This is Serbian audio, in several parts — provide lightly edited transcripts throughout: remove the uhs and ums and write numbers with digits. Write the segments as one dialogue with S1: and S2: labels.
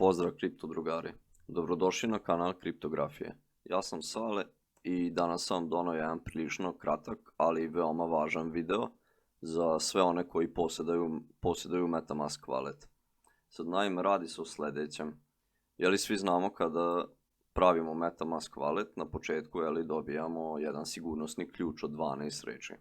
S1: Pozdrav kripto drugari, dobrodošli na kanal Kriptografije. Ja sam Sale i danas sam donio jedan prilično kratak, ali veoma važan video za sve one koji posjeduju MetaMask wallet. Sad naime radi se o sljedećem. Svi znamo kada pravimo MetaMask wallet, na početku dobijamo jedan sigurnosni ključ od 12 reči.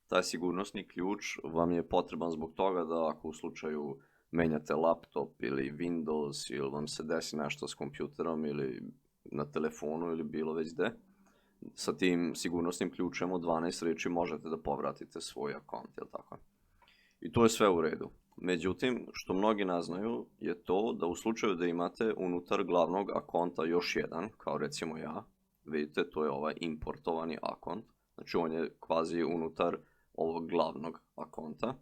S1: Taj sigurnosni ključ vam je potreban zbog toga da ako u slučaju menjate laptop ili Windows ili vam se desi nešto s kompjuterom ili na telefonu ili bilo već gde, sa tim sigurnosnim ključem od 12 reči možete da povratite svoj akont, jel tako? I to je sve u redu. Međutim, što mnogi ne znaju je to da u slučaju da imate unutar glavnog akonta još jedan, kao recimo ja, vidite, to je ovaj importovani akont, znači on je kvazi unutar ovog glavnog akonta.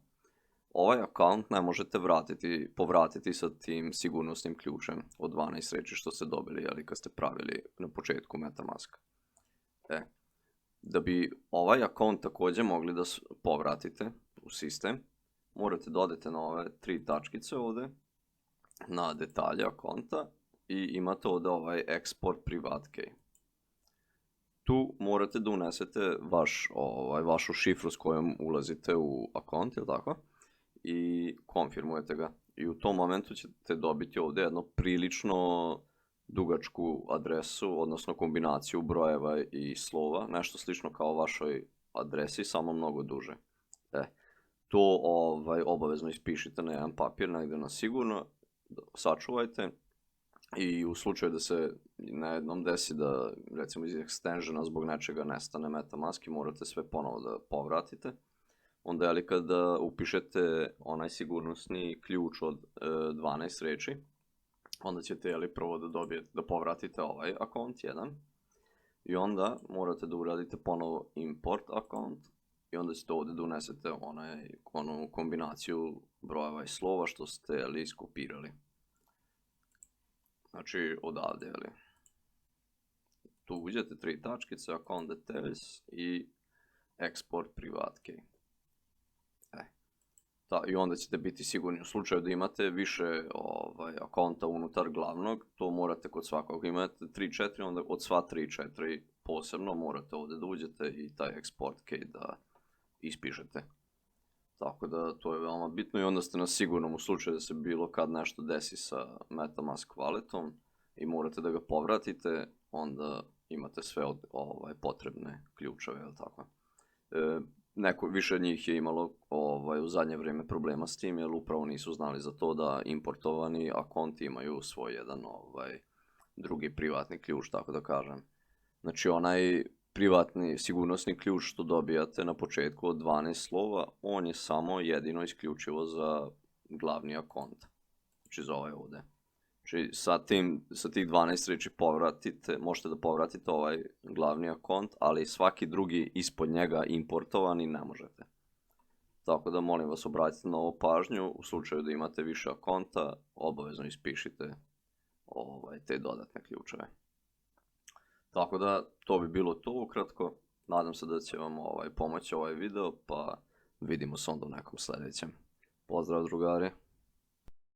S1: Ovaj akont ne možete povratiti sa tim sigurnosnim ključem od 12 reči što ste dobili kad ste pravili na početku MetaMaska. Da bi ovaj akont također mogli da povratite u sistem, morate da odete na ove 3 tačkice ovdje, na detalje akonta i imate ovdje ovaj export private key. Tu morate da unesete vašu šifru s kojom ulazite u akont, jel tako? I konfirmujete ga. I u tom momentu ćete dobiti ovdje jednu prilično dugačku adresu, odnosno kombinaciju brojeva i slova, nešto slično kao vašoj adresi, samo mnogo duže. To obavezno ispišite na jedan papir, negdje na sigurno, sačuvajte i u slučaju da se na jednom desi da recimo iz extensiona zbog nečega nestane MetaMask i morate sve ponovo da povratite, onda kada upišete onaj sigurnosni ključ od 12 reči, onda ćete prvo da povratite ovaj akont jedan i onda morate da uradite ponovo import akont i onda ćete ovdje da unesete onu kombinaciju brojeva i slova što ste iskopirali. Znači odavde, tu uđete 3 tačkice, account details i export private key. I onda ćete biti sigurni u slučaju da imate više akonta unutar glavnog, to morate kod svakog. Imate 3-4, onda od sva 3-4 posebno morate ovdje da uđete i taj export key da ispišete. Tako da to je veoma bitno i onda ste na sigurnom u slučaju da se bilo kad nešto desi sa MetaMask walletom i morate da ga povratite, onda imate sve potrebne ključeve, jel tako? Više njih je imalo u zadnje vrijeme problema s tim, jer upravo nisu znali za to da importovani akonti imaju svoj jedan drugi privatni ključ, tako da kažem. Znači onaj privatni sigurnosni ključ što dobijate na početku od 12 slova, on je samo jedino isključivo za glavni akont. Znači za ovaj ovdje. Znači sa tih 12 reči možete da povratite ovaj glavni akont, ali svaki drugi ispod njega importovani ne možete. Tako da molim vas obratite na ovo pažnju, u slučaju da imate više akonta, obavezno ispišite te dodatne ključeve. Tako da to bi bilo to ukratko, nadam se da će vam pomoći ovaj video, pa vidimo se onda u nekom sljedećem. Pozdrav drugari!